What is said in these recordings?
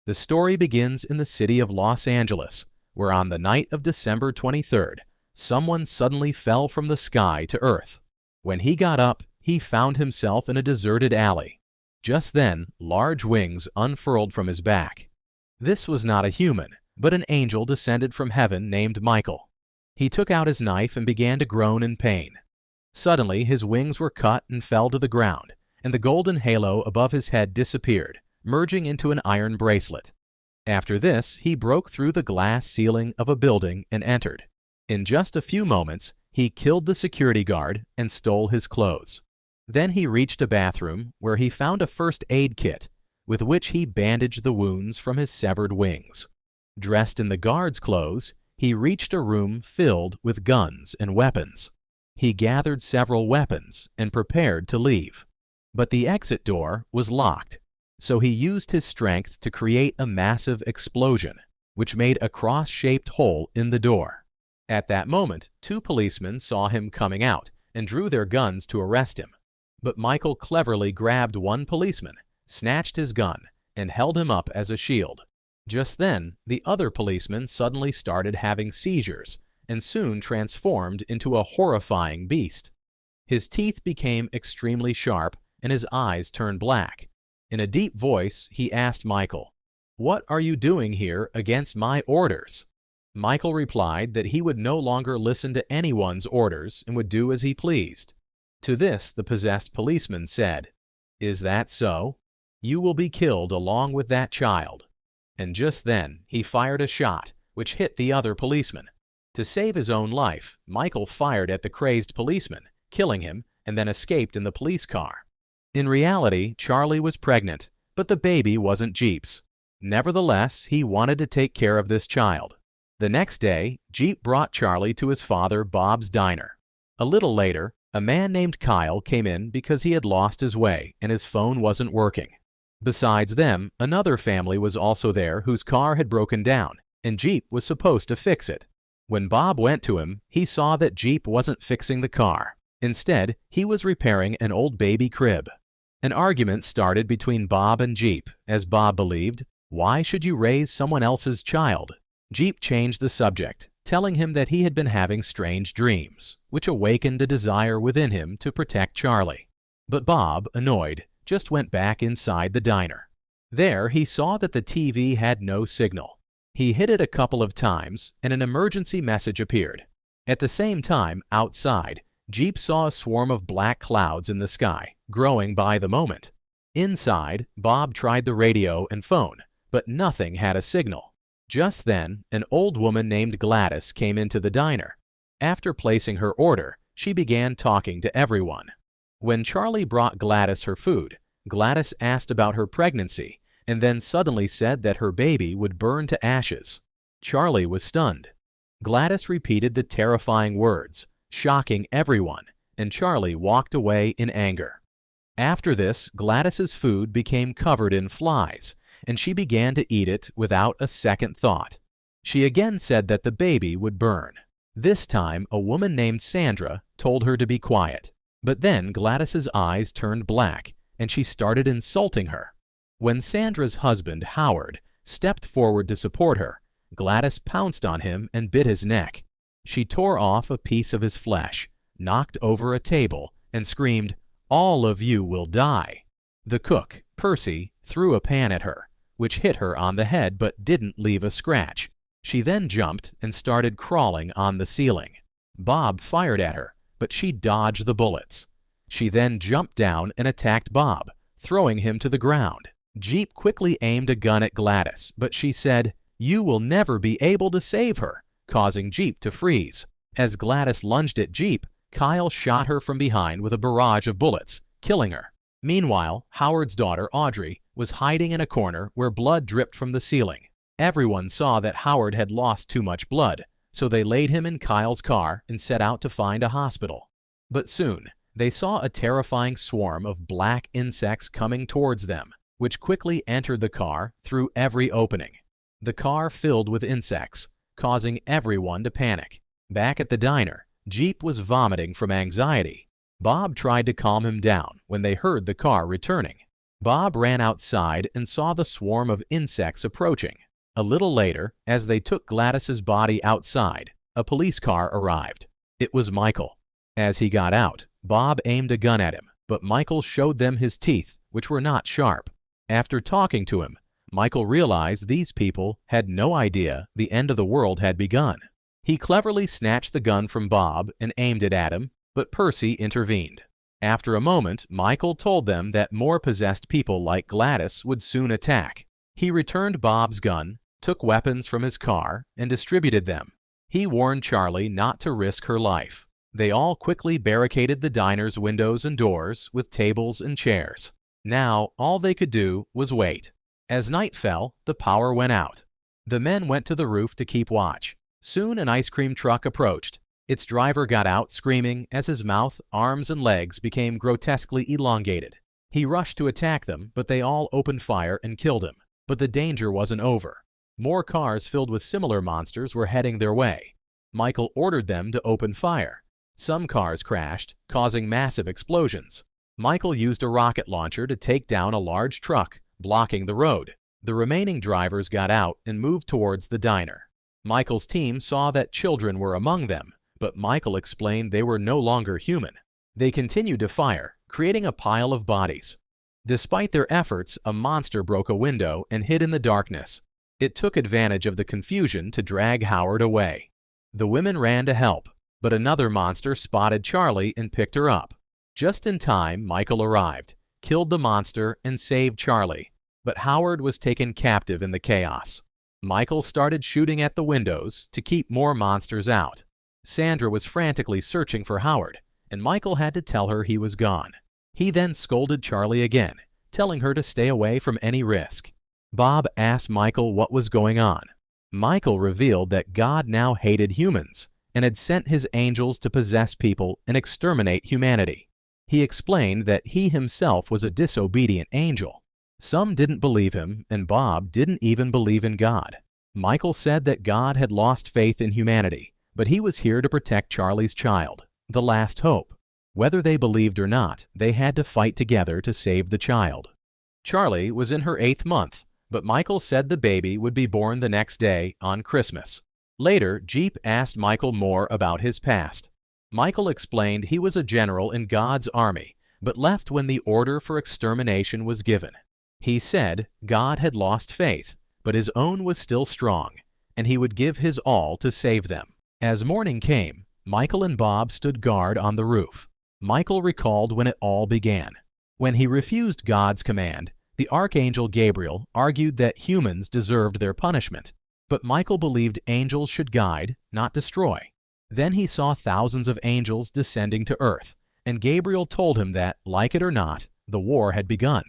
The story begins in the city of Los Angeles, where on the night of December 23rd, someone suddenly fell from the sky to earth. When he got up, he found himself in a deserted alley. Just then, large wings unfurled from his back. This was not a human, but an angel descended from heaven named Michael. He took out his knife and began to groan in pain. Suddenly, his wings were cut and fell to the ground, and the golden halo above his head disappeared, merging into an iron bracelet. After this, he broke through the glass ceiling of a building and entered. In just a few moments, he killed the security guard and stole his clothes. Then he reached a bathroom where he found a first aid kit, with which he bandaged the wounds from his severed wings. Dressed in the guard's clothes, he reached a room filled with guns and weapons. He gathered several weapons and prepared to leave. But the exit door was locked, so he used his strength to create a massive explosion, which made a cross-shaped hole in the door. At that moment, two policemen saw him coming out and drew their guns to arrest him. But Michael cleverly grabbed one policeman, snatched his gun, and held him up as a shield. Just then, the other policeman suddenly started having seizures and soon transformed into a horrifying beast. His teeth became extremely sharp and his eyes turned black. In a deep voice, he asked Michael, "What are you doing here against my orders?" Michael replied that he would no longer listen to anyone's orders and would do as he pleased. To this, the possessed policeman said, "Is that so? You will be killed along with that child." And just then, he fired a shot, which hit the other policeman. To save his own life, Michael fired at the crazed policeman, killing him, and then escaped in the police car. In reality, Charlie was pregnant, but the baby wasn't Jeep's. Nevertheless, he wanted to take care of this child. The next day, Jeep brought Charlie to his father Bob's diner. A little later, a man named Kyle came in because he had lost his way and his phone wasn't working. Besides them, another family was also there whose car had broken down, and Jeep was supposed to fix it. When Bob went to him, he saw that Jeep wasn't fixing the car. Instead, he was repairing an old baby crib. An argument started between Bob and Jeep, as Bob believed, "Why should you raise someone else's child?" Jeep changed the subject, telling him that he had been having strange dreams, which awakened a desire within him to protect Charlie. But Bob, annoyed, just went back inside the diner. There, he saw that the TV had no signal. He hit it a couple of times, and an emergency message appeared. At the same time, outside, Jeep saw a swarm of black clouds in the sky, growing by the moment. Inside, Bob tried the radio and phone, but nothing had a signal. Just then, an old woman named Gladys came into the diner. After placing her order, she began talking to everyone. When Charlie brought Gladys her food, Gladys asked about her pregnancy and then suddenly said that her baby would burn to ashes. Charlie was stunned. Gladys repeated the terrifying words, shocking everyone, and Charlie walked away in anger. After this, Gladys's food became covered in flies, and she began to eat it without a second thought. She again said that the baby would burn. This time, a woman named Sandra told her to be quiet. But then Gladys's eyes turned black, and she started insulting her. When Sandra's husband, Howard, stepped forward to support her, Gladys pounced on him and bit his neck. She tore off a piece of his flesh, knocked over a table, and screamed, "All of you will die." The cook, Percy, threw a pan at her, which hit her on the head but didn't leave a scratch. She then jumped and started crawling on the ceiling. Bob fired at her, but she dodged the bullets. She then jumped down and attacked Bob, throwing him to the ground. Jeep quickly aimed a gun at Gladys, but she said, "You will never be able to save her," causing Jeep to freeze. As Gladys lunged at Jeep, Kyle shot her from behind with a barrage of bullets, killing her. Meanwhile, Howard's daughter, Audrey, was hiding in a corner where blood dripped from the ceiling. Everyone saw that Howard had lost too much blood, so they laid him in Kyle's car and set out to find a hospital. But soon, they saw a terrifying swarm of black insects coming towards them, which quickly entered the car through every opening. The car filled with insects, causing everyone to panic. Back at the diner, Jeep was vomiting from anxiety. Bob tried to calm him down when they heard the car returning. Bob ran outside and saw the swarm of insects approaching. A little later, as they took Gladys's body outside, a police car arrived. It was Michael. As he got out, Bob aimed a gun at him, but Michael showed them his teeth, which were not sharp. After talking to him, Michael realized these people had no idea the end of the world had begun. He cleverly snatched the gun from Bob and aimed it at him, but Percy intervened. After a moment, Michael told them that more possessed people like Gladys would soon attack. He returned Bob's gun, took weapons from his car, and distributed them. He warned Charlie not to risk her life. They all quickly barricaded the diner's windows and doors with tables and chairs. Now, all they could do was wait. As night fell, the power went out. The men went to the roof to keep watch. Soon an ice cream truck approached. Its driver got out screaming as his mouth, arms, and legs became grotesquely elongated. He rushed to attack them, but they all opened fire and killed him. But the danger wasn't over. More cars filled with similar monsters were heading their way. Michael ordered them to open fire. Some cars crashed, causing massive explosions. Michael used a rocket launcher to take down a large truck, blocking the road. The remaining drivers got out and moved towards the diner. Michael's team saw that children were among them, but Michael explained they were no longer human. They continued to fire, creating a pile of bodies. Despite their efforts, a monster broke a window and hid in the darkness. It took advantage of the confusion to drag Howard away. The women ran to help, but another monster spotted Charlie and picked her up. Just in time, Michael arrived, killed the monster, and saved Charlie. But Howard was taken captive in the chaos. Michael started shooting at the windows to keep more monsters out. Sandra was frantically searching for Howard, and Michael had to tell her he was gone. He then scolded Charlie again, telling her to stay away from any risk. Bob asked Michael what was going on. Michael revealed that God now hated humans and had sent his angels to possess people and exterminate humanity. He explained that he himself was a disobedient angel. Some didn't believe him, and Bob didn't even believe in God. Michael said that God had lost faith in humanity, but he was here to protect Charlie's child, the last hope. Whether they believed or not, they had to fight together to save the child. Charlie was in her 8th month, but Michael said the baby would be born the next day on Christmas. Later, Jeep asked Michael more about his past. Michael explained he was a general in God's army, but left when the order for extermination was given. He said God had lost faith, but his own was still strong, and he would give his all to save them. As morning came, Michael and Bob stood guard on the roof. Michael recalled when it all began. When he refused God's command, the Archangel Gabriel argued that humans deserved their punishment, but Michael believed angels should guide, not destroy. Then he saw thousands of angels descending to earth, and Gabriel told him that, like it or not, the war had begun.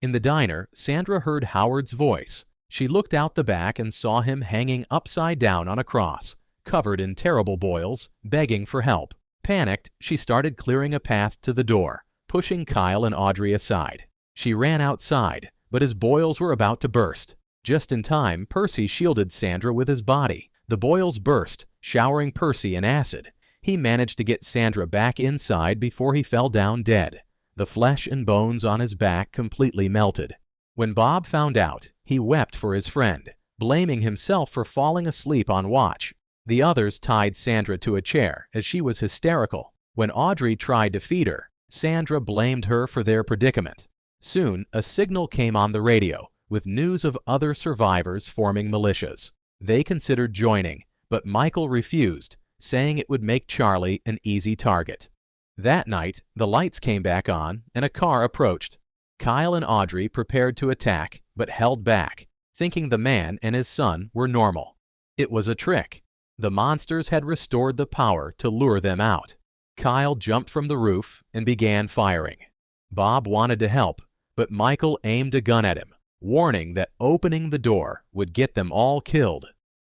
In the diner, Sandra heard Howard's voice. She looked out the back and saw him hanging upside down on a cross, covered in terrible boils, begging for help. Panicked, she started clearing a path to the door, pushing Kyle and Audrey aside. She ran outside, but his boils were about to burst. Just in time, Percy shielded Sandra with his body. The boils burst, showering Percy in acid. He managed to get Sandra back inside before he fell down dead. The flesh and bones on his back completely melted. When Bob found out, he wept for his friend, blaming himself for falling asleep on watch. The others tied Sandra to a chair as she was hysterical. When Audrey tried to feed her, Sandra blamed her for their predicament. Soon, a signal came on the radio with news of other survivors forming militias. They considered joining, but Michael refused, saying it would make Charlie an easy target. That night, the lights came back on and a car approached. Kyle and Audrey prepared to attack, but held back, thinking the man and his son were normal. It was a trick. The monsters had restored the power to lure them out. Kyle jumped from the roof and began firing. Bob wanted to help, but Michael aimed a gun at him, warning that opening the door would get them all killed.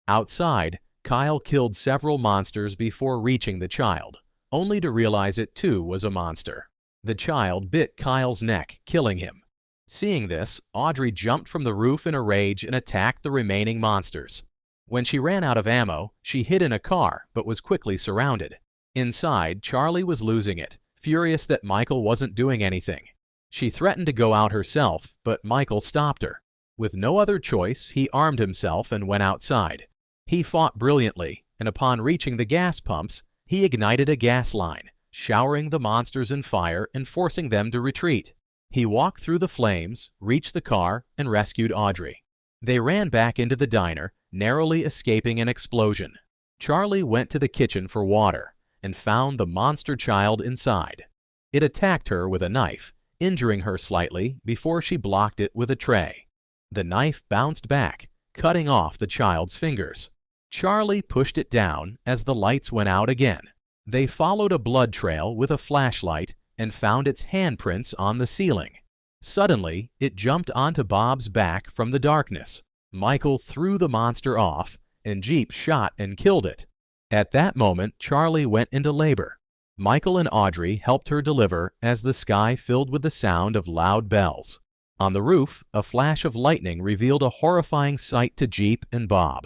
Outside, Kyle killed several monsters before reaching the child, only to realize it too was a monster. The child bit Kyle's neck, killing him. Seeing this, Audrey jumped from the roof in a rage and attacked the remaining monsters. When she ran out of ammo, she hid in a car but was quickly surrounded. Inside, Charlie was losing it, furious that Michael wasn't doing anything. She threatened to go out herself, but Michael stopped her. With no other choice, he armed himself and went outside. He fought brilliantly, and upon reaching the gas pumps, he ignited a gas line, showering the monsters in fire and forcing them to retreat. He walked through the flames, reached the car, and rescued Audrey. They ran back into the diner, narrowly escaping an explosion. Charlie went to the kitchen for water and found the monster child inside. It attacked her with a knife, injuring her slightly before she blocked it with a tray. The knife bounced back, cutting off the child's fingers. Charlie pushed it down as the lights went out again. They followed a blood trail with a flashlight and found its handprints on the ceiling. Suddenly, it jumped onto Bob's back from the darkness. Michael threw the monster off, and Jeep shot and killed it. At that moment, Charlie went into labor. Michael and Audrey helped her deliver as the sky filled with the sound of loud bells. On the roof, a flash of lightning revealed a horrifying sight to Jeep and Bob.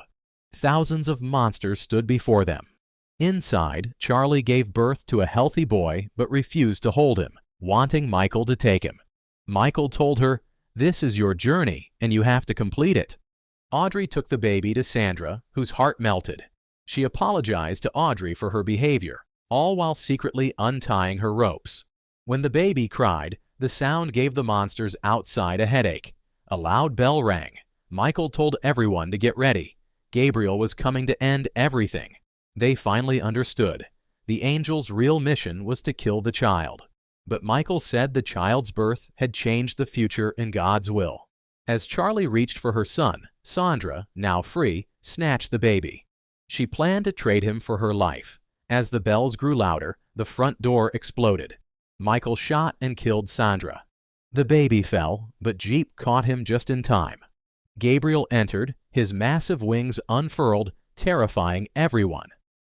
Thousands of monsters stood before them. Inside, Charlie gave birth to a healthy boy but refused to hold him, wanting Michael to take him. Michael told her, "This is your journey, and you have to complete it." Audrey took the baby to Sandra, whose heart melted. She apologized to Audrey for her behavior, all while secretly untying her ropes. When the baby cried, the sound gave the monsters outside a headache. A loud bell rang. Michael told everyone to get ready. Gabriel was coming to end everything. They finally understood. The angel's real mission was to kill the child. But Michael said the child's birth had changed the future in God's will. As Charlie reached for her son, Sandra, now free, snatched the baby. She planned to trade him for her life. As the bells grew louder, the front door exploded. Michael shot and killed Sandra. The baby fell, but Jeep caught him just in time. Gabriel entered, his massive wings unfurled, terrifying everyone.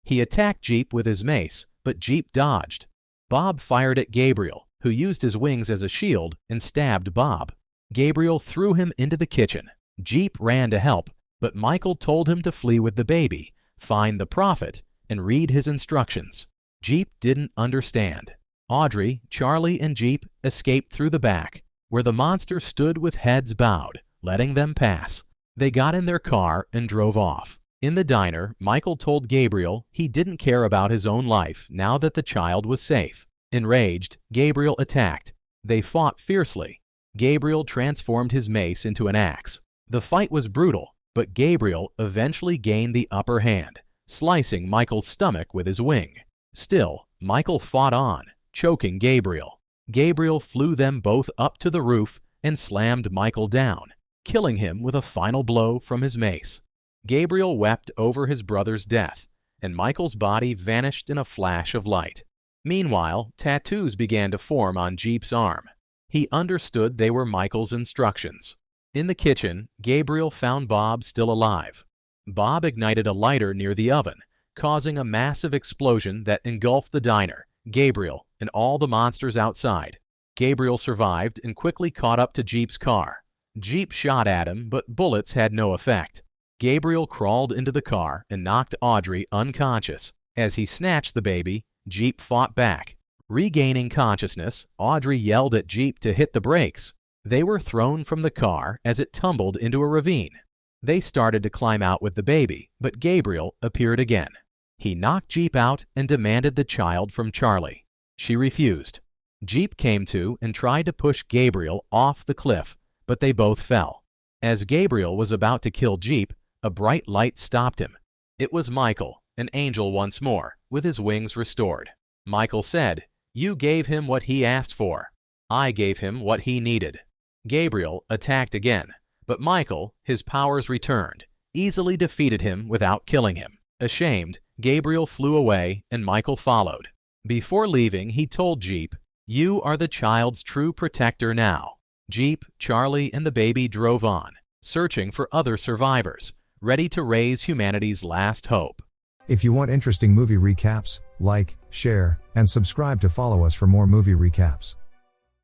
He attacked Jeep with his mace, but Jeep dodged. Bob fired at Gabriel, who used his wings as a shield and stabbed Bob. Gabriel threw him into the kitchen. Jeep ran to help, but Michael told him to flee with the baby, find the prophet, and read his instructions. Jeep didn't understand. Audrey, Charlie, and Jeep escaped through the back, where the monster stood with heads bowed, letting them pass. They got in their car and drove off. In the diner, Michael told Gabriel he didn't care about his own life now that the child was safe. Enraged, Gabriel attacked. They fought fiercely. Gabriel transformed his mace into an axe. The fight was brutal, but Gabriel eventually gained the upper hand, slicing Michael's stomach with his wing. Still, Michael fought on, choking Gabriel. Gabriel flew them both up to the roof and slammed Michael down, killing him with a final blow from his mace. Gabriel wept over his brother's death, and Michael's body vanished in a flash of light. Meanwhile, tattoos began to form on Jeep's arm. He understood they were Michael's instructions. In the kitchen, Gabriel found Bob still alive. Bob ignited a lighter near the oven, causing a massive explosion that engulfed the diner, Gabriel, and all the monsters outside. Gabriel survived and quickly caught up to Jeep's car. Jeep shot at him, but bullets had no effect. Gabriel crawled into the car and knocked Audrey unconscious. As he snatched the baby, Jeep fought back. Regaining consciousness, Audrey yelled at Jeep to hit the brakes. They were thrown from the car as it tumbled into a ravine. They started to climb out with the baby, but Gabriel appeared again. He knocked Jeep out and demanded the child from Charlie. She refused. Jeep came to and tried to push Gabriel off the cliff, but they both fell. As Gabriel was about to kill Jeep, a bright light stopped him. It was Michael, an angel once more, with his wings restored. Michael said, "You gave him what he asked for. I gave him what he needed." Gabriel attacked again, but Michael, his powers returned, easily defeated him without killing him. Ashamed, Gabriel flew away and Michael followed. Before leaving, he told Jeep, "You are the child's true protector now." Jeep, Charlie, and the baby drove on, searching for other survivors, ready to raise humanity's last hope. If you want interesting movie recaps, like, share, and subscribe to follow us for more movie recaps.